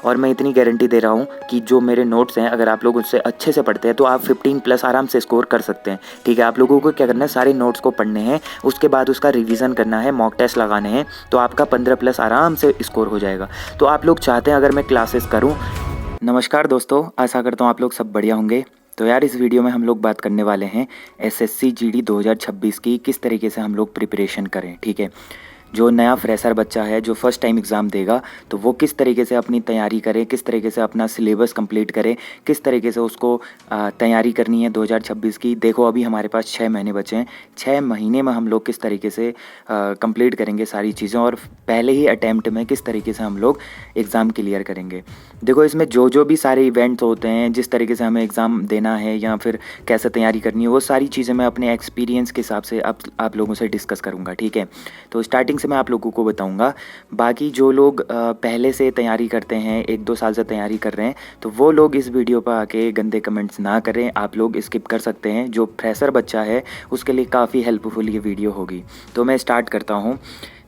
और मैं इतनी गारंटी दे रहा हूँ कि जो मेरे नोट्स हैं अगर आप लोग उससे अच्छे से पढ़ते हैं तो आप 15+ आराम से स्कोर कर सकते हैं। ठीक है, आप लोगों को क्या करना है, सारे नोट्स को पढ़ने हैं, उसके बाद उसका रिवीजन करना है, मॉक टेस्ट लगाने हैं, तो आपका 15+ आराम से स्कोर हो जाएगा। तो आप लोग चाहते हैं अगर मैं क्लासेस करूँ। नमस्कार दोस्तों, आशा करता हूँ आप लोग सब बढ़िया होंगे। तो यार इस वीडियो में हम लोग बात करने वाले हैं एसएससी जीडी 2026 की किस तरीके से हम लोग प्रिपरेशन करें। ठीक है, जो नया फ्रेशर बच्चा है जो फर्स्ट टाइम एग्ज़ाम देगा तो वो किस तरीके से अपनी तैयारी करे, किस तरीके से अपना सिलेबस कंप्लीट करे, किस तरीके से उसको तैयारी करनी है 2026 की। देखो अभी हमारे पास 6 महीने बचे हैं, 6 महीने में हम लोग किस तरीके से कंप्लीट करेंगे सारी चीज़ें और पहले ही अटैम्प्ट में किस तरीके से हम लोग एग्ज़ाम क्लियर करेंगे। देखो इसमें जो भी सारे इवेंट्स होते हैं, जिस तरीके से हमें एग्ज़ाम देना है या फिर कैसे तैयारी करनी है, वो सारी चीज़ें मैं अपने एक्सपीरियंस के हिसाब से आप लोगों से डिस्कस करूँगा। ठीक है, तो स्टार्टिंग से मैं आप लोगों को बताऊंगा। बाकी जो लोग पहले से तैयारी करते हैं, 1-2 साल से तैयारी कर रहे हैं, तो वो लोग इस वीडियो पर आके गंदे कमेंट्स ना करें, आप लोग स्किप कर सकते हैं। जो फ्रेशर बच्चा है उसके लिए काफ़ी हेल्पफुल ये वीडियो होगी। तो मैं स्टार्ट करता हूँ।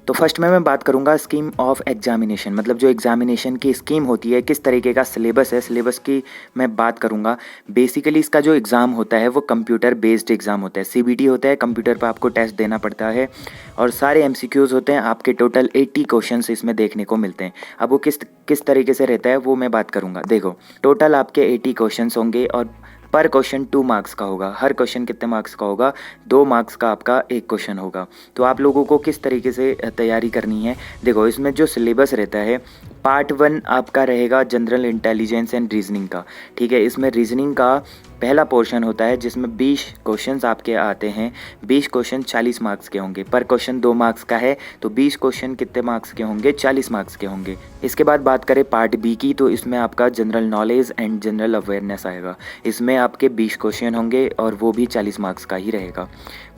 तो फर्स्ट में मैं बात करूंगा स्कीम ऑफ एग्जामिनेशन, मतलब जो एग्जामिनेशन की स्कीम होती है, किस तरीके का सिलेबस है, सिलेबस की मैं बात करूंगा। बेसिकली इसका जो एग्ज़ाम होता है वो कंप्यूटर बेस्ड एग्ज़ाम होता है, सीबीटी होता है, कंप्यूटर पर आपको टेस्ट देना पड़ता है और सारे एमसीक्यूज़ होते हैं। आपके टोटल 80 क्वेश्चंस इसमें देखने को मिलते हैं। अब वो किस तरीके से रहता है वो मैं बात करूँगा। देखो टोटल आपके 80 क्वेश्चंस होंगे और पर क्वेश्चन 2 मार्क्स का होगा। हर क्वेश्चन कितने मार्क्स का होगा, 2 मार्क्स का आपका एक क्वेश्चन होगा। तो आप लोगों को किस तरीके से तैयारी करनी है, देखो इसमें जो सिलेबस रहता है, पार्ट 1 आपका रहेगा जनरल इंटेलिजेंस एंड रीजनिंग का। ठीक है, इसमें रीजनिंग का पहला पोर्शन होता है जिसमें 20 क्वेश्चंस आपके आते हैं। 20 क्वेश्चन 40 मार्क्स के होंगे। पर क्वेश्चन 2 मार्क्स का है तो 20 क्वेश्चन कितने मार्क्स के होंगे, 40 मार्क्स के होंगे। इसके बाद बात करें पार्ट बी की, तो इसमें आपका general knowledge and general awareness आएगा। इसमें आपके 20 क्वेश्चन होंगे और वो भी 40 मार्क्स का ही रहेगा।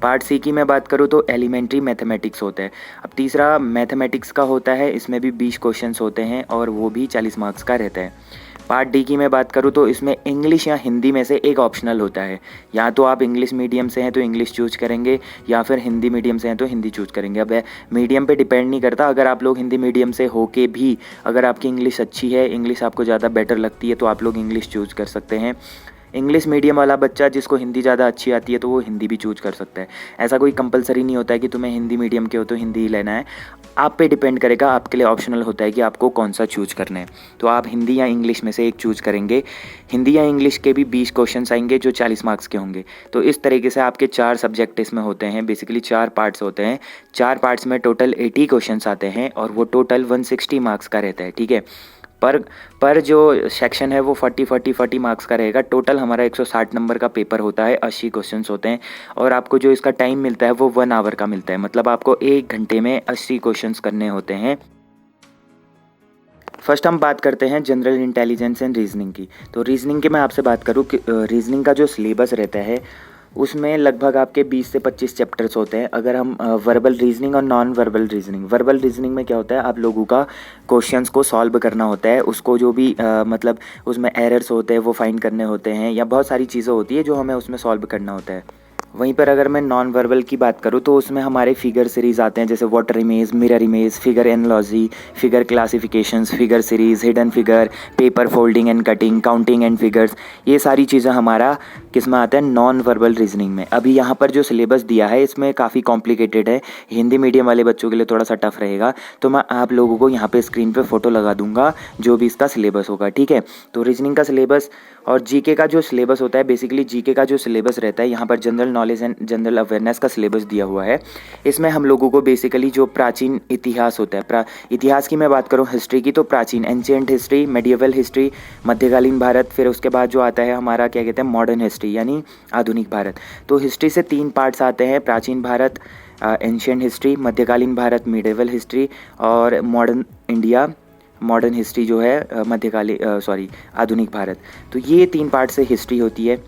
पार्ट सी की मैं बात करूँ तो एलिमेंट्री मैथमेटिक्स होता है। अब तीसरा मैथमेटिक्स का होता है, इसमें भी 20 क्वेश्चंस होते हैं और वो भी 40 मार्क्स का रहता है। पार्ट डी की मैं बात करूँ तो इसमें इंग्लिश या हिंदी में से एक ऑप्शनल होता है। या तो आप इंग्लिश मीडियम से हैं तो इंग्लिश चूज करेंगे या फिर हिंदी मीडियम से हैं तो हिंदी चूज करेंगे। अब मीडियम पे डिपेंड नहीं करता, अगर आप लोग हिंदी मीडियम से होके भी अगर आपकी इंग्लिश अच्छी है, इंग्लिश आपको ज़्यादा बेटर लगती है तो आप लोग इंग्लिश चूज कर सकते हैं। इंग्लिश मीडियम वाला बच्चा जिसको हिंदी ज़्यादा अच्छी आती है तो वो हिंदी भी चूज कर सकता है। ऐसा कोई कंपलसरी नहीं होता है कि तुम्हें हिंदी मीडियम के हो तो हिंदी ही लेना है। आप पे डिपेंड करेगा, आपके लिए ऑप्शनल होता है कि आपको कौन सा चूज करना है। तो आप हिंदी या इंग्लिश में से एक चूज करेंगे। हिंदी या इंग्लिश के भी 20 क्वेश्चन आएंगे जो 40 मार्क्स के होंगे। तो इस तरीके से आपके 4 सब्जेक्ट इसमें होते हैं, बेसिकली 4 पार्ट्स होते हैं। 4 पार्ट्स में टोटल 80 क्वेश्चन आते हैं और वो टोटल 160 मार्क्स का रहता है। ठीक है, पर जो सेक्शन है वो 40 मार्क्स का रहेगा। टोटल हमारा 160 नंबर का पेपर होता है, 80 क्वेश्चंस होते हैं और आपको जो इसका टाइम मिलता है वो 1 आवर का मिलता है। मतलब आपको 1 घंटे में 80 क्वेश्चंस करने होते हैं। फर्स्ट हम बात करते हैं जनरल इंटेलिजेंस एंड रीजनिंग की। तो रीजनिंग की मैं आपसे बात करूँ कि रीजनिंग का जो सिलेबस रहता है उसमें लगभग आपके 20 से 25 चैप्टर्स होते हैं। अगर हम वर्बल रीजनिंग और नॉन वर्बल रीजनिंग में क्या होता है, आप लोगों का क्वेश्चंस को सॉल्व करना होता है, उसको जो भी मतलब उसमें एरर्स होते हैं वो फाइंड करने होते हैं या बहुत सारी चीज़ें होती है जो हमें उसमें सॉल्व करना होता है। वहीं पर अगर मैं नॉन वर्बल की बात करूँ तो उसमें हमारे फिगर सीरीज़ आते हैं, जैसे water image, mirror image, figure analogy, figure classifications, figure series, hidden figure, paper folding and cutting, counting and figures. ये सारी चीज़ें हमारा किस में आता है, नॉन वर्बल रीजनिंग में। अभी यहाँ पर जो सिलेबस दिया है इसमें काफ़ी कॉम्प्लिकेटेड है, हिंदी मीडियम वाले बच्चों के लिए थोड़ा सा टफ रहेगा। तो मैं आप लोगों को यहाँ पे स्क्रीन पे फोटो लगा दूंगा जो भी इसका सिलेबस होगा। ठीक है, तो रीजनिंग का सिलेबस और जीके का जो सिलेबस होता है, बेसिकली जीके का जो सिलेबस रहता है, यहाँ पर general knowledge and general awareness का सिलेबस दिया हुआ है। इसमें हम लोगों को बेसिकली जो प्राचीन इतिहास होता है, इतिहास की मैं बात करूँ, हिस्ट्री की, तो प्राचीन एंशिएंट हिस्ट्री, मेडिएवल हिस्ट्री, मध्यकालीन भारत, फिर उसके बाद जो आता है हमारा क्या कहते हैं मॉडर्न हिस्ट्री यानी आधुनिक भारत। तो हिस्ट्री से 3 पार्ट्स आते हैं, प्राचीन भारत एंशिएंट हिस्ट्री, मध्यकालीन भारत मिडिएवल हिस्ट्री और मॉडर्न इंडिया मॉडर्न हिस्ट्री जो है आधुनिक भारत। तो ये 3 पार्ट से हिस्ट्री होती है।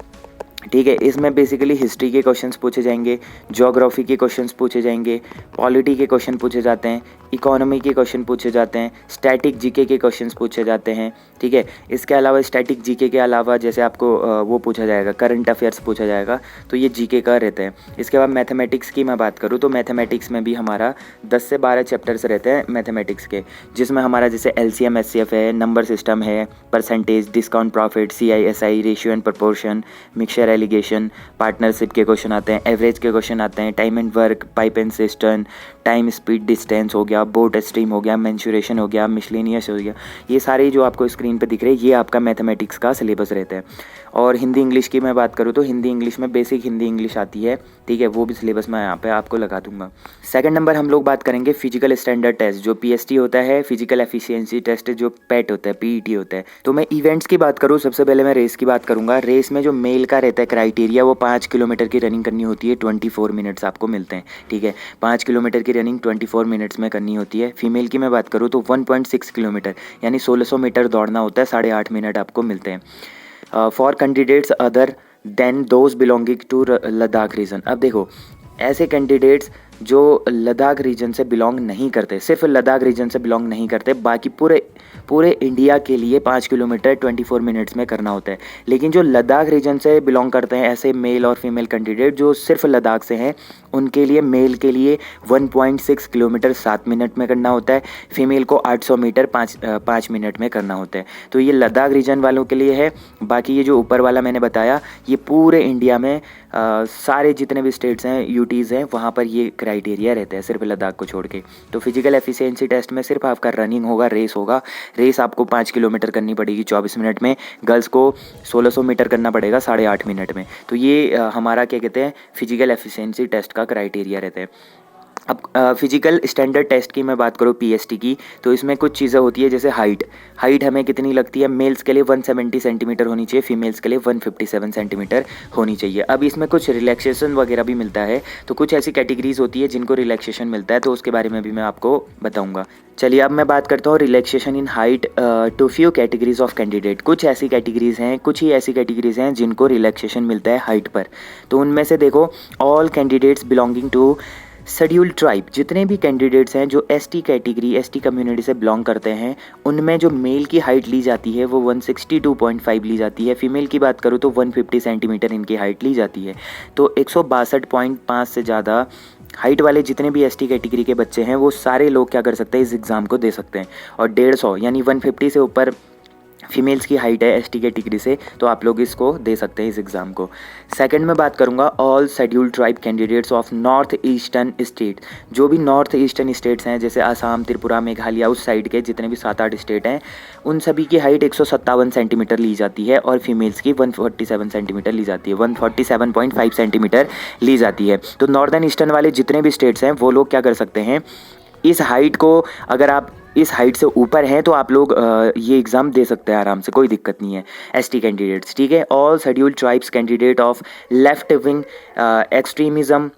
ठीक है। इसमें बेसिकली हिस्ट्री के क्वेश्चंस पूछे जाएंगे, ज्योग्राफी के क्वेश्चंस पूछे जाएंगे, पॉलिटी के क्वेश्चन पूछे जाते हैं, इकोनॉमी के क्वेश्चन पूछे जाते हैं, स्टैटिक जीके के क्वेश्चंस पूछे जाते हैं। ठीक है। इसके अलावा स्टैटिक जीके के अलावा जैसे आपको वो पूछा जाएगा, करंट अफेयर्स पूछा जाएगा, तो ये जीके का रहते हैं। इसके बाद मैथमेटिक्स की मैं बात करूँ तो मैथमेटिक्स में भी हमारा 10 से 12 चैप्टर्स रहते हैं मैथमेटिक्स के, जिसमें हमारा जैसे LCM SCF है, नंबर सिस्टम है, percentage, discount profit, CISI, ratio and proportion, mixture allegation, partnership के क्वेश्चन आते हैं, एवरेज के क्वेश्चन आते हैं, time and work, pipe and system, time speed distance हो गया, बोट स्ट्रीम हो गया, मेंसुरेशन हो गया, मिसलेनियस हो गया। ये सारे जो आपको स्क्रीन पे दिख रहे हैं ये आपका मैथमेटिक्स का सिलेबस रहता है। और हिंदी इंग्लिश की मैं बात करूँ तो हिंदी इंग्लिश में बेसिक हिंदी इंग्लिश आती है। ठीक है, वो भी सिलेबस मैं यहाँ पे आपको लगा दूंगा। सेकंड नंबर हम लोग बात करेंगे फिजिकल स्टैंडर्ड टेस्ट, जो PST होता है, फिजिकल एफिशिएंसी टेस्ट, जो PET होता है, PET होता है। तो मैं इवेंट्स की बात करूँ, सबसे पहले मैं रेस की बात करूँगा। रेस में जो मेल का रहता है क्राइटेरिया, वो 5 किलोमीटर की रनिंग करनी होती है, 24 मिनट्स आपको मिलते हैं। ठीक है, 5 किलोमीटर की रनिंग 24 मिनट्स में करनी होती है। फीमेल की मैं बात करूँ तो 1.6 किलोमीटर यानी 1600 मीटर दौड़ना होता है, 8.5 मिनट आपको मिलते हैं। For candidates other than those belonging to Ladakh region. अब देखो, ऐसे कैंडिडेट्स जो लद्दाख रीजन से बिलोंग नहीं करते, सिर्फ लद्दाख रीजन से बिलोंग नहीं करते, बाकी पूरे इंडिया के लिए 5 किलोमीटर 24 मिनट्स में करना होता है। लेकिन जो लद्दाख रीजन से बिलोंग करते हैं, ऐसे मेल और फीमेल कैंडिडेट जो सिर्फ लद्दाख से हैं, उनके लिए मेल के लिए 1.6 किलोमीटर 7 मिनट में करना होता है, फीमेल को 800 मीटर 5 मिनट में करना होता है। तो ये लद्दाख रीजन वालों के लिए है। बाकी ये जो ऊपर वाला मैंने बताया, ये पूरे इंडिया में सारे जितने भी स्टेट्स हैं, यूटीज़ हैं, वहाँ पर ये क्राइटेरिया रहता है, सिर्फ लद्दाख को छोड़ के। तो फिजिकल एफिशिएंसी टेस्ट में सिर्फ आपका रनिंग होगा, रेस होगा। रेस आपको 5 किलोमीटर करनी पड़ेगी 24 मिनट में, गर्ल्स को 1600 मीटर करना पड़ेगा 8.5 मिनट में। तो ये हमारा क्या कहते हैं, फिजिकल एफिशिएंसी टेस्ट का क्राइटेरिया रहता है। अब फिजिकल स्टैंडर्ड टेस्ट की मैं बात करूँ PST की, तो इसमें कुछ चीज़ें होती है, जैसे हाइट हमें कितनी लगती है। मेल्स के लिए 170 सेंटीमीटर होनी चाहिए, फीमेल्स के लिए 157 सेंटीमीटर होनी चाहिए। अब इसमें कुछ रिलैक्सेशन वगैरह भी मिलता है, तो कुछ ऐसी कैटेगरीज होती है जिनको रिलैक्सेशन मिलता है, तो उसके बारे में भी मैं आपको बताऊँगा। चलिए अब मैं बात करता हूँ relaxation in height to few categories of candidate. कुछ ही ऐसी कैटेगरीज हैं जिनको रिलैक्सेशन मिलता है हाइट पर। तो उनमें से देखो, all candidates belonging to scheduled tribe, जितने भी कैंडिडेट्स हैं जो ST कैटेगरी, ST कम्युनिटी से बिलोंग करते हैं, उनमें जो मेल की हाइट ली जाती है वो 162.5 ली जाती है। फीमेल की बात करूँ तो 150 सेंटीमीटर इनकी हाइट ली जाती है। तो 162.5 से ज़्यादा हाइट वाले जितने भी ST कैटेगरी के बच्चे हैं, वो सारे लोग क्या कर सकते हैं, इस एग्ज़ाम को दे सकते हैं। और 150 यानी 150 से ऊपर फीमेल्स की हाइट है ST कैटेगरी से, तो आप लोग इसको दे सकते हैं, इस एग्ज़ाम को। सेकंड में बात करूंगा all scheduled tribe candidates of north eastern state. जो भी नॉर्थ ईस्टर्न स्टेट्स हैं, जैसे आसाम, त्रिपुरा, मेघालय, उस साइड के जितने भी 7-8 स्टेट हैं, उन सभी की हाइट 157 सेंटीमीटर ली जाती है और फीमेल्स की 147 सेंटीमीटर ली जाती है, 147.5 सेंटीमीटर ली जाती है। तो नॉर्दर्न ईस्टर्न वाले जितने भी स्टेट्स हैं, वो लोग क्या कर सकते हैं, इस हाइट को, अगर आप इस हाइट से ऊपर हैं तो आप लोग ये एग्ज़ाम दे सकते हैं आराम से, कोई दिक्कत नहीं है। ST कैंडिडेट्स, ठीक है। All scheduled tribes candidate of left wing extremism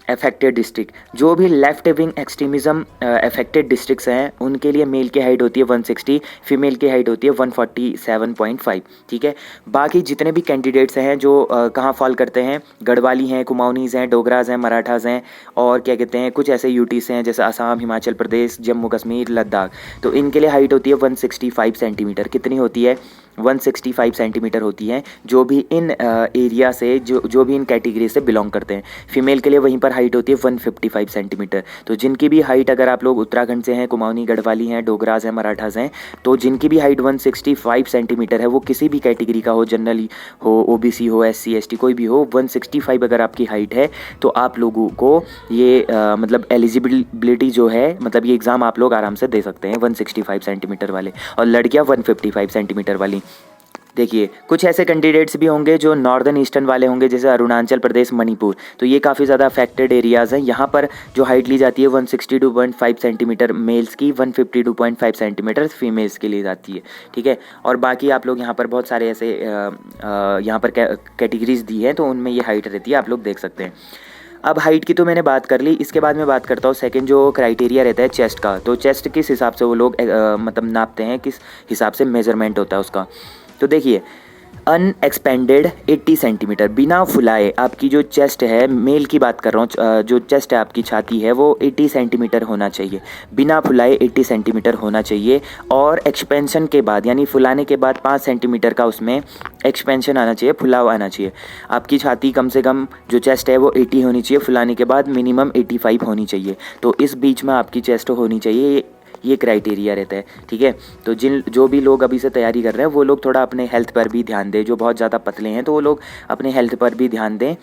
affected district, जो भी left wing extremism affected districts हैं, उनके लिए मेल की हाइट होती है 160, फीमेल की हाइट होती है 147.5। ठीक है। बाकी जितने भी कैंडिडेट्स हैं जो कहाँ फॉल करते हैं, गढ़वाली हैं, कुमाऊनीज़ हैं, डोगराज हैं, मराठास हैं, और क्या कहते हैं, कुछ ऐसे यूटीज़ हैं जैसे आसाम, हिमाचल प्रदेश, जम्मू कश्मीर, लद्दाख, तो इनके लिए हाइट होती है 165 सेंटीमीटर। कितनी होती है, 165 सेंटीमीटर होती है, जो भी इन एरिया से, जो भी इन कैटेगरी से बिलोंग करते हैं। फीमेल के लिए वहीं पर हाइट होती है 155 सेंटीमीटर। तो जिनकी भी हाइट, अगर आप लोग उत्तराखंड से हैं, कुमाऊनी, गढ़वाली हैं, डोगराज हैं, मराठास हैं, तो जिनकी भी हाइट 165 सेंटीमीटर है, वो किसी भी कैटेगरी का हो, जनरल हो, OBC हो, SC ST कोई भी हो, 165 अगर आपकी हाइट है, तो आप लोगों को ये मतलब एलिजिबिलिटी जो है, मतलब ये एग्ज़ाम आप लोग आराम से दे सकते हैं 165 सेंटीमीटर वाले, और लड़कियाँ 155 सेंटीमीटर वाली। देखिए, कुछ ऐसे कैंडिडेट्स भी होंगे जो नॉर्दर्न ईस्टर्न वाले होंगे, जैसे अरुणाचल प्रदेश, मणिपुर, तो ये काफ़ी ज़्यादा अफेक्टेड एरियाज़ हैं। यहाँ पर जो हाइट ली जाती है 162.5 सेंटीमीटर मेल्स की, 152.5 सेंटीमीटर फीमेल्स की ली जाती है। ठीक है। और बाकी आप लोग यहाँ पर बहुत सारे ऐसे यहाँ पर कैटेगरीज दी हैं, तो उनमें ये हाइट रहती है, आप लोग देख सकते हैं। अब हाइट की तो मैंने बात कर ली, इसके बाद मैं बात करता हूँ सेकंड जो क्राइटेरिया रहता है चेस्ट का। तो चेस्ट किस हिसाब से वो लोग मतलब नापते हैं, किस हिसाब से मेजरमेंट होता है उसका। तो देखिए, अनएक्सपेंडेड 80 सेंटीमीटर, बिना फुलाए आपकी जो चेस्ट है, मेल की बात कर रहा हूँ, जो चेस्ट है आपकी छाती है वो 80 सेंटीमीटर होना चाहिए, बिना फुलाए 80 सेंटीमीटर होना चाहिए। और एक्सपेंशन के बाद यानी फुलाने के बाद 5 सेंटीमीटर का उसमें एक्सपेंशन आना चाहिए, फुलाव आना चाहिए। आपकी छाती कम से कम जो चेस्ट है वो 80 होनी चाहिए, फुलाने के बाद मिनिमम 85 होनी चाहिए। तो इस बीच में आपकी चेस्ट होनी चाहिए, ये क्राइटेरिया रहता है, ठीक है। तो जो भी लोग अभी से तैयारी कर रहे हैं वो लोग थोड़ा अपने हेल्थ पर भी ध्यान दें, जो बहुत ज़्यादा पतले हैं तो वो लोग अपने हेल्थ पर भी ध्यान दें,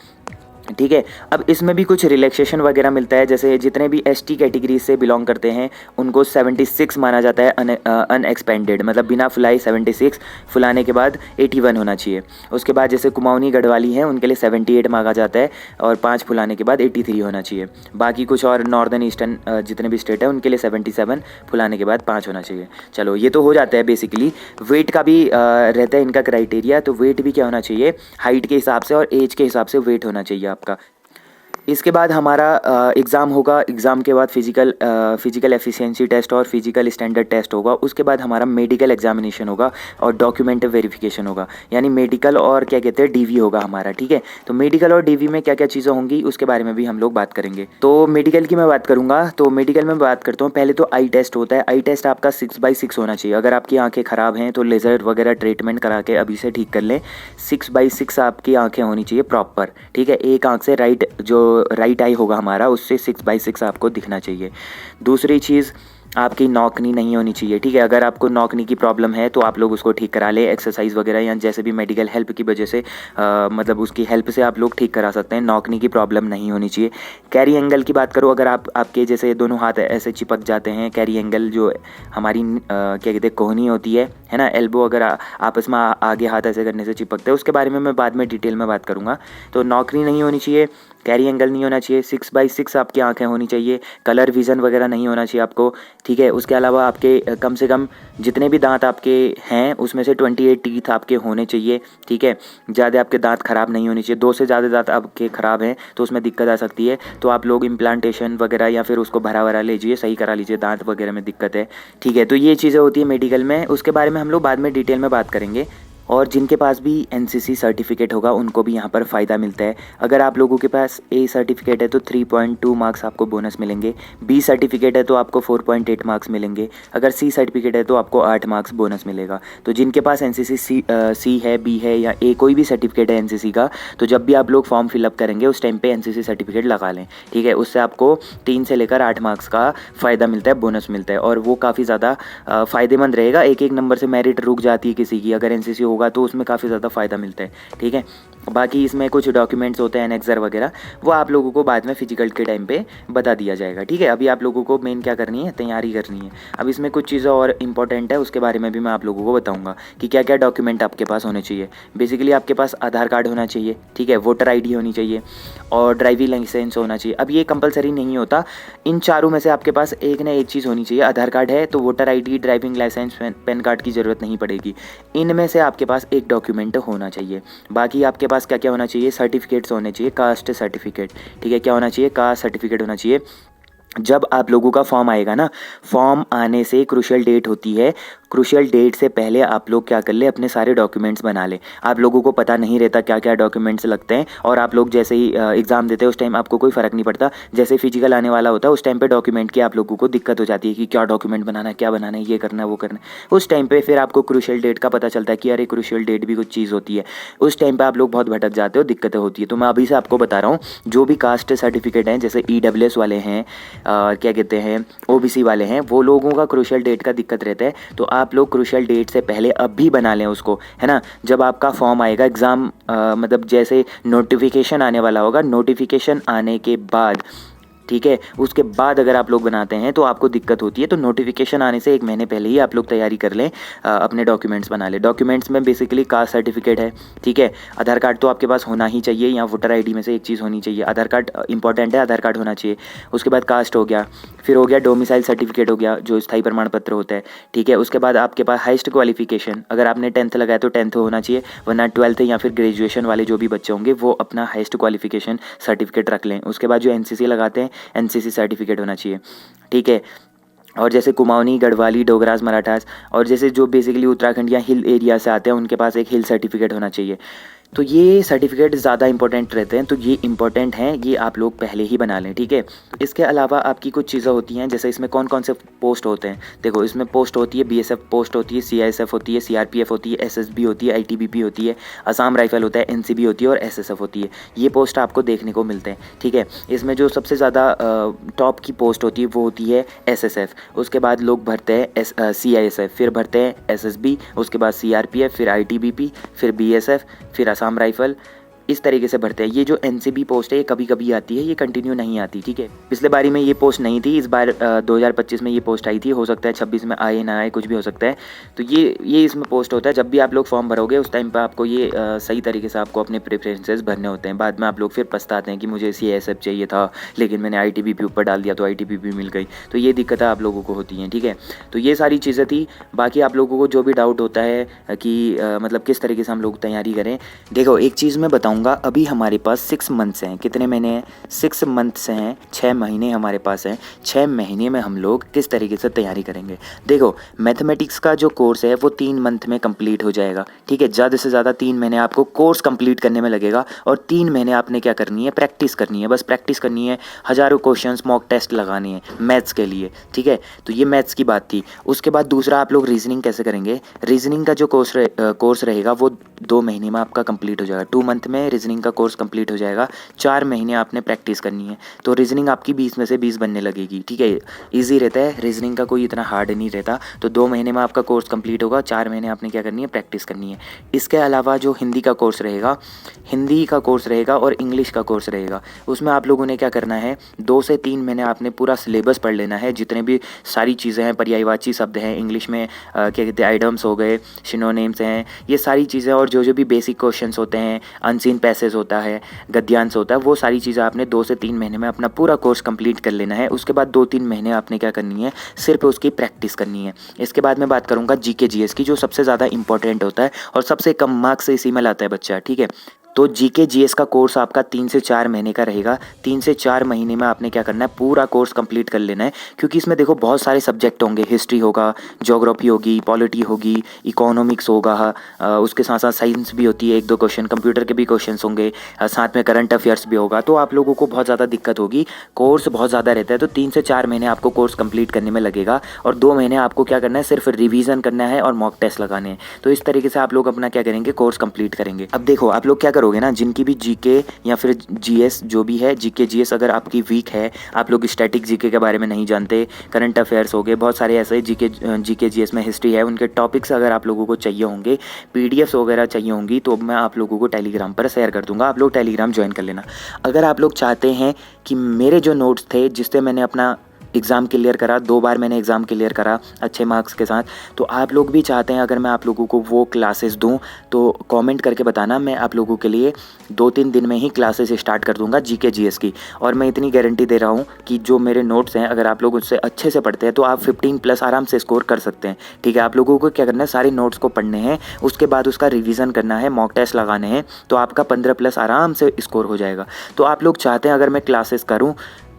ठीक है। अब इसमें भी कुछ रिलैक्सेशन वगैरह मिलता है, जैसे जितने भी एसटी कैटेगरी से बिलोंग करते हैं उनको 76 माना जाता है अनएक्सपेंडेड, मतलब बिना फुलाई 76, फुलाने के बाद 81 होना चाहिए। उसके बाद जैसे कुमाऊनी गढ़वाली हैं उनके लिए 78 मांगा जाता है और 5 फुलाने के बाद 83 होना चाहिए। बाकी कुछ और नॉर्दर्न ईस्टर्न जितने भी स्टेट है उनके लिए 77, फुलाने के बाद 5 होना चाहिए। चलो ये तो हो जाता है बेसिकली। वेट का भी रहता है इनका क्राइटेरिया, तो वेट भी क्या होना चाहिए, हाइट के हिसाब से और एज के हिसाब से वेट होना चाहिए आपका। इसके बाद हमारा एग्ज़ाम होगा, एग्ज़ाम के बाद फिजिकल एफिशिएंसी टेस्ट और फिजिकल स्टैंडर्ड टेस्ट होगा। उसके बाद हमारा मेडिकल एग्जामिनेशन होगा और डॉक्यूमेंट वेरिफिकेशन होगा, यानी मेडिकल और क्या कहते हैं डीवी होगा हमारा, ठीक है। तो मेडिकल और डीवी में क्या क्या चीज़ें होंगी उसके बारे में भी हम लोग बात करेंगे। तो मेडिकल की मैं बात करूँगा, तो मेडिकल में बात करता हूँ। पहले तो आई टेस्ट होता है, आई टेस्ट आपका 6/6 होना चाहिए। अगर आपकी आँखें ख़राब हैं तो लेज़र वगैरह ट्रीटमेंट करा के अभी से ठीक कर लें। 6/6 आपकी आँखें होनी चाहिए प्रॉपर, ठीक है। एक आँख से राइट आई होगा हमारा, उससे 6/6 आपको दिखना चाहिए। दूसरी चीज़, आपकी नौकनी नहीं होनी चाहिए, ठीक है। अगर आपको नौकनी की प्रॉब्लम है तो आप लोग उसको ठीक करा ले, एक्सरसाइज वगैरह या जैसे भी मेडिकल हेल्प की वजह से मतलब उसकी हेल्प से आप लोग ठीक करा सकते हैं। नौकनी की प्रॉब्लम नहीं होनी चाहिए। कैरी एंगल की बात करो, अगर आपके जैसे दोनों हाथ ऐसे चिपक जाते हैं, कैरी एंगल जो हमारी क्या कहते हैं कोहनी होती है ना, एल्बो, अगर आपस में आगे हाथ ऐसे करने से चिपकते हैं, उसके बारे में मैं बाद में डिटेल में बात करूँगा। तो नौकनी नहीं होनी चाहिए, कैरी एंगल नहीं होना चाहिए, 6/6 आपकी आंखें होनी चाहिए, कलर विज़न वगैरह नहीं होना चाहिए आपको, ठीक है। उसके अलावा आपके कम से कम जितने भी दांत आपके हैं उसमें से 28 टीथ आपके होने चाहिए, ठीक है। ज़्यादा आपके दांत ख़राब नहीं होने चाहिए। 2 से ज़्यादा दांत आपके ख़राब हैं तो उसमें दिक्कत आ सकती है, तो आप लोग इम्प्लांटेशन वगैरह या फिर उसको भरा लीजिए, सही करा लीजिए, दांत वगैरह में दिक्कत है, ठीक है। तो ये चीज़ें होती है मेडिकल में, उसके बारे में हम लोग बाद में डिटेल में बात करेंगे। और जिनके पास भी एनसीसी सर्टिफिकेट होगा उनको भी यहाँ पर फ़ायदा मिलता है। अगर आप लोगों के पास ए सर्टिफिकेट है तो 3.2 मार्क्स आपको बोनस मिलेंगे, बी सर्टिफिकेट है तो आपको 4.8 मार्क्स मिलेंगे, अगर सी सर्टिफिकेट है तो आपको 8 मार्क्स बोनस मिलेगा। तो जिनके पास एनसीसी सी है, बी है या ए कोई भी सर्टिफिकेट है एनसीसी का, तो जब भी आप लोग फॉर्म फिलअप करेंगे उस टाइम पे एनसीसी सर्टिफिकेट लगा लें, ठीक है। उससे आपको 3 से लेकर 8 मार्क्स का फ़ायदा मिलता है, बोनस मिलता है, और वो काफ़ी ज़्यादा फ़ायदेमंद रहेगा। एक नंबर से मेरिट रुक जाती है किसी की, अगर एनसीसी होगा तो उसमें काफ़ी ज़्यादा फ़ायदा मिलता है, ठीक है। बाकी इसमें कुछ डॉक्यूमेंट्स होते हैं एनेक्सर वगैरह, वो आप लोगों को बाद में फिजिकल के टाइम पे बता दिया जाएगा, ठीक है। अभी आप लोगों को मेन क्या करनी है, तैयारी करनी है। अब इसमें कुछ चीज़ें और इंपॉर्टेंट है, उसके बारे में भी मैं आप लोगों को बताऊंगा कि क्या क्या डॉक्यूमेंट आपके पास होने चाहिए। बेसिकली आपके पास आधार कार्ड होना चाहिए, ठीक है, वोटर ID होनी चाहिए और ड्राइविंग लाइसेंस होना चाहिए। अब ये कंपलसरी नहीं होता, इन चारों में से आपके पास एक ना एक चीज़ होनी चाहिए। आधार कार्ड है तो voter ID, driving licence, PAN card की ज़रूरत नहीं पड़ेगी। इनमें से आपके पास एक डॉक्यूमेंट होना चाहिए। बाकी आपके पास क्या क्या होना चाहिए, सर्टिफिकेट्स होने चाहिए, कास्ट सर्टिफिकेट, ठीक है। क्या होना चाहिए, कास्ट सर्टिफिकेट होना चाहिए। जब आप लोगों का फॉर्म आएगा ना, फॉर्म आने से क्रूशियल डेट होती है, क्रूशियल डेट से पहले आप लोग क्या कर ले, अपने सारे डॉक्यूमेंट्स बना ले। आप लोगों को पता नहीं रहता क्या क्या डॉक्यूमेंट्स लगते हैं, और आप लोग जैसे ही एग्ज़ाम देते हैं उस टाइम आपको कोई फ़र्क नहीं पड़ता। जैसे फिजिकल आने वाला होता है उस टाइम पे डॉक्यूमेंट की आप लोगों को दिक्कत हो जाती है कि क्या डॉक्यूमेंट बनाना है, क्या बनाना है, ये करना है, वो करना है। उस टाइम पे फिर आपको क्रूशियल डेट का पता चलता है कि अरे क्रूशियल डेट भी कुछ चीज़ होती है। उस टाइम पर आप लोग बहुत भटक जाते हो, दिक्कतें होती है। तो मैं अभी से आपको बता रहा हूँ, जो भी कास्ट सर्टिफिकेट हैं, जैसे EWS वाले हैं, क्या कहते हैं OBC वाले हैं, वो लोगों का क्रूशियल डेट का दिक्कत रहता है। तो आप लोग क्रूशियल डेट से पहले अब भी बना लें उसको, है ना। जब आपका फॉर्म आएगा एग्ज़ाम, मतलब जैसे नोटिफिकेशन आने वाला होगा, नोटिफिकेशन आने के बाद, ठीक है, उसके बाद अगर आप लोग बनाते हैं तो आपको दिक्कत होती है। तो नोटिफिकेशन आने से 1 महीने पहले ही आप लोग तैयारी कर लें, अपने डॉक्यूमेंट्स बना लें। डॉक्यूमेंट्स में बेसिकली कास्ट सर्टिफिकेट है, ठीक है। आधार कार्ड तो आपके पास होना ही चाहिए, या वोटर ID में से एक चीज़ होनी चाहिए। आधार कार्ड इंपॉर्टेंट है, आधार कार्ड होना चाहिए। उसके बाद कास्ट हो गया, फिर हो गया डोमिसाइल सर्टिफिकेट हो गया, जो स्थायी प्रमाण पत्र होता है, ठीक है। उसके बाद आपके पास हाईएस्ट क्वालिफिकेशन, अगर आपने 10th लगाया तो 10th होना चाहिए, वरना 12th या फिर ग्रेजुएशन वाले जो भी बच्चे होंगे वो अपना हाईएस्ट क्वालिफिकेशन सर्टिफिकेट रख लें। उसके बाद जो NCC लगाते हैं NCC सर्टिफिकेट होना चाहिए, ठीक है। और जैसे कुमाऊनी, गढ़वाली, डोगरास, मराठास और जैसे जो बेसिकली उत्तराखंड या हिल एरिया से आते हैं उनके पास एक हिल सर्टिफिकेट होना चाहिए। तो ये सर्टिफिकेट ज़्यादा इंपॉर्टेंट रहते हैं, तो ये इंपॉर्टेंट हैं, ये आप लोग पहले ही बना लें, ठीक है। इसके अलावा आपकी कुछ चीज़ें होती हैं, जैसे इसमें कौन कौन से पोस्ट होते हैं। देखो इसमें पोस्ट होती है बीएसएफ पोस्ट होती है, सीआईएसएफ होती है, सीआरपीएफ होती है, एसएसबी होती है, आईटीबीपी होती है, असम राइफल होता है, एनसीबी होती है और एसएसएफ होती है। ये पोस्ट आपको देखने को मिलते हैं, ठीक है। इसमें जो सबसे ज़्यादा टॉप की पोस्ट होती है वो होती है एसएसएफ। उसके बाद लोग भरते हैं सीआईएसएफ, फिर भरते हैं एसएसबी, उसके बाद सीआरपीएफ, फिर आईटीबीपी, फिर बीएसएफ, फिर असम राइफल। इस तरीके से भरते हैं। ये जो एनसीबी पोस्ट है ये कभी कभी आती है, ये कंटिन्यू नहीं आती, ठीक है। पिछले बारी में ये पोस्ट नहीं थी, इस बार 2025 में ये पोस्ट आई थी, हो सकता है 26 में आए ना आए, कुछ भी हो सकता है। तो ये इसमें पोस्ट होता है। जब भी आप लोग फॉर्म भरोगे उस टाइम पर आपको ये सही तरीके से आपको अपने प्रेफरेंसेस भरने होते हैं। बाद में आप लोग फिर पछताते हैं कि मुझे सीआईएसएफ चाहिए था लेकिन मैंने आईटीबीपी ऊपर डाल दिया तो आईटीबीपी मिल गई। तो ये दिक्कतें आप लोगों को होती हैं, ठीक है। तो ये सारी चीज़ें थी। बाकी आप लोगों को जो भी डाउट होता है कि मतलब किस तरीके से हम लोग तैयारी करें, देखो एक चीज़ मैं बताऊँगा। अभी हमारे पास 6 मंथ्स हैं। कितने महीने हैं? 6 मंथ्स हैं, 6 महीने हमारे पास हैं। 6 महीने में हम लोग किस तरीके से तैयारी करेंगे। देखो मैथमेटिक्स का जो कोर्स है वो 3 मंथ में कंप्लीट हो जाएगा, ठीक है। ज़्यादा से ज़्यादा 3 महीने आपको कोर्स कंप्लीट करने में लगेगा और 3 महीने आपने क्या करनी है, प्रैक्टिस करनी है। बस प्रैक्टिस करनी है, हज़ारों क्वेश्चंस मॉक टेस्ट लगाने हैं मैथ्स के लिए, ठीक है। तो ये मैथ्स की बात थी। उसके बाद दूसरा आप लोग रीजनिंग कैसे करेंगे। रीजनिंग का जो कोर्स रहेगा वो 2 महीने में आपका कंप्लीट हो जाएगा। 2 मंथ में रीजनिंग का कोर्स कंप्लीट हो जाएगा। 4 महीने आपने प्रैक्टिस करनी है, तो रीजनिंग आपकी 20 में से 20 बनने लगेगी, ठीक है। ईजी रहता है, रीजनिंग का कोई इतना हार्ड नहीं रहता। तो 2 महीने में आपका कोर्स कंप्लीट होगा, 4 महीने आपने क्या करनी है, प्रैक्टिस करनी है। इसके अलावा जो हिंदी का कोर्स रहेगा, हिंदी का कोर्स रहेगा और इंग्लिश का कोर्स रहेगा। उसमें आप लोगों ने क्या करना है, 2 से 3 महीने आपने पूरा सिलेबस पढ़ लेना है। जितने भी सारी चीज़ें हैं, पर्यायवाची शब्द हैं इंग्लिश में, क्या कहते हैं, आइडम्स हो गए, सिनोनिम्स हैं, ये सारी चीज़ें और जो भी बेसिक क्वेश्चंस होते हैं, अनसीन पैसेज होता है, गद्यांश होता है, वो सारी चीज़ें आपने 2 से 3 महीने में अपना पूरा कोर्स कंप्लीट कर लेना है। उसके बाद 2-3 महीने आपने क्या करनी है, सिर्फ उसकी प्रैक्टिस करनी है। इसके बाद मैं बात करूँगा जीके जीएस की, जो सबसे ज़्यादा इंपॉर्टेंट होता है और सबसे कम मार्क्स इसी में लाता है बच्चा, ठीक है। तो जीके जीएस का कोर्स आपका 3 से 4 महीने का रहेगा। 3 से 4 महीने में आपने क्या करना है, पूरा कोर्स कंप्लीट कर लेना है। क्योंकि इसमें देखो बहुत सारे सब्जेक्ट होंगे, हिस्ट्री होगा, ज्योग्राफी होगी, पॉलिटी होगी, इकोनॉमिक्स होगा, उसके साथ साथ साइंस भी होती है, 1-2 क्वेश्चन कंप्यूटर के भी क्वेश्चन होंगे, साथ में करंट अफेयर्स भी होगा। तो आप लोगों को बहुत ज़्यादा दिक्कत होगी, कोर्स बहुत ज़्यादा रहता है। तो 3 से 4 महीने आपको कोर्स कंप्लीट करने में लगेगा और 2 महीने आपको क्या करना है, सिर्फ रिवीजन करना है और मॉक टेस्ट लगाने हैं। तो इस तरीके से आप लोग अपना क्या करेंगे, कोर्स कंप्लीट करेंगे। अब देखो आप लोग क्या करोगे ना, जिनकी भी जीके या फिर जीएस जो भी है, जीके जीएस अगर आपकी वीक है, आप लोग स्टैटिक जीके के बारे में नहीं जानते, करंट अफेयर्स हो गए, बहुत सारे ऐसे जीके जीएस में हिस्ट्री है, उनके टॉपिक्स अगर आप लोगों को चाहिए होंगे, पीडीएफ्स वगैरह चाहिए होंगी, तो मैं आप लोगों को टेलीग्राम पर शेयर कर दूंगा। आप लोग टेलीग्राम ज्वाइन कर लेना। अगर आप लोग चाहते हैं कि मेरे जो नोट्स थे जिससे मैंने अपना एग्ज़ाम क्लियर करा, 2 बार मैंने एग्ज़ाम क्लियर करा अच्छे मार्क्स के साथ, तो आप लोग भी चाहते हैं अगर मैं आप लोगों को वो क्लासेस दूं, तो कमेंट करके बताना। मैं आप लोगों के लिए 2-3 दिन में ही क्लासेस स्टार्ट कर दूंगा जीके जीएस की। और मैं इतनी गारंटी दे रहा हूं कि जो मेरे नोट्स हैं अगर आप लोग उससे अच्छे से पढ़ते हैं तो आप 15+ आराम से स्कोर कर सकते हैं, ठीक है। आप लोगों को क्या करना है, सारे नोट्स को पढ़ने हैं, उसके बाद उसका रिविज़न करना है, मॉक टेस्ट लगाने हैं, तो आपका 15+ आराम से स्कोर हो जाएगा। तो आप लोग चाहते हैं अगर मैं क्लासेस करूँ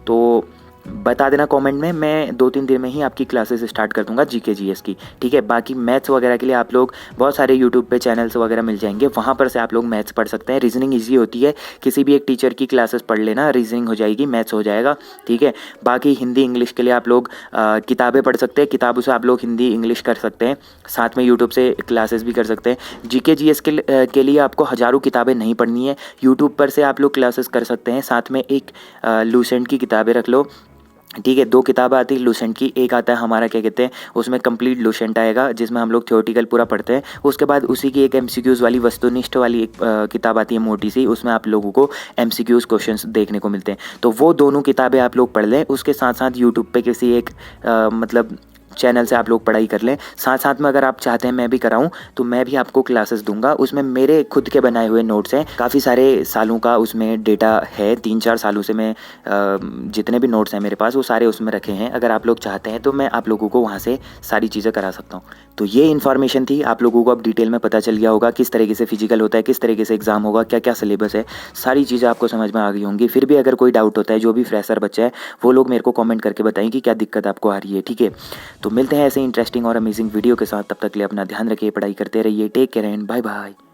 तो बता देना कमेंट में, मैं 2-3 दिन में ही आपकी क्लासेस स्टार्ट कर दूंगा जीके जीएस की, ठीक है। बाकी मैथ्स वगैरह के लिए आप लोग बहुत सारे यूट्यूब पे चैनल्स वगैरह मिल जाएंगे, वहाँ पर से आप लोग मैथ्स पढ़ सकते हैं। रीजनिंग इजी होती है, किसी भी एक टीचर की क्लासेस पढ़ लेना, रीजनिंग हो जाएगी, मैथ्स हो जाएगा, ठीक है। बाकी हिंदी इंग्लिश के लिए आप लोग किताबें पढ़ सकते हैं, किताबों से आप लोग हिंदी इंग्लिश कर सकते हैं, साथ में यूट्यूब से क्लासेस भी कर सकते हैं। जीके जीएस के लिए आपको हज़ारों किताबें नहीं पढ़नी है, यूट्यूब पर से आप लोग क्लासेस कर सकते हैं। साथ में एक लूसेंट की किताबें रख लो, ठीक है। 2 किताबें आती है लूसेंट की, एक आता है हमारा क्या कहते हैं, उसमें कंप्लीट लूसेंट आएगा जिसमें हम लोग थ्योरेटिकल पूरा पढ़ते हैं। उसके बाद उसी की एक एमसीक्यूज़ वाली वस्तुनिष्ठ वाली एक किताब आती है मोटी सी, उसमें आप लोगों को एमसीक्यूज़ क्वेश्चंस देखने को मिलते हैं। तो वो दोनों किताबें आप लोग पढ़ लें। उसके साथ साथ यूट्यूब पे किसी एक मतलब चैनल से आप लोग पढ़ाई कर लें। साथ साथ में अगर आप चाहते हैं मैं भी कराऊँ तो मैं भी आपको क्लासेस दूंगा। उसमें मेरे खुद के बनाए हुए नोट्स हैं, काफ़ी सारे सालों का उसमें डेटा है। 3-4 सालों से मैं जितने भी नोट्स हैं मेरे पास वो सारे उसमें रखे हैं। अगर आप लोग चाहते हैं तो मैं आप लोगों को वहाँ से सारी चीज़ें करा सकता हूँ। तो ये इन्फॉर्मेशन थी, आप लोगों को अब डिटेल में पता चल गया होगा किस तरीके से फिजिकल होता है, किस तरीके से एग्ज़ाम होगा, क्या क्या सिलेबस है, सारी चीज़ें आपको समझ में आ गई होंगी। फिर भी अगर कोई डाउट होता है, जो भी फ्रेशर बच्चा है वो लोग मेरे को कमेंट करके बताएं कि क्या दिक्कत आपको आ रही है, ठीक है। तो मिलते हैं ऐसे इंटरेस्टिंग और अमेजिंग वीडियो के साथ, तब तक के लिए अपना ध्यान रखिए, पढ़ाई करते रहिए, take care and bye bye.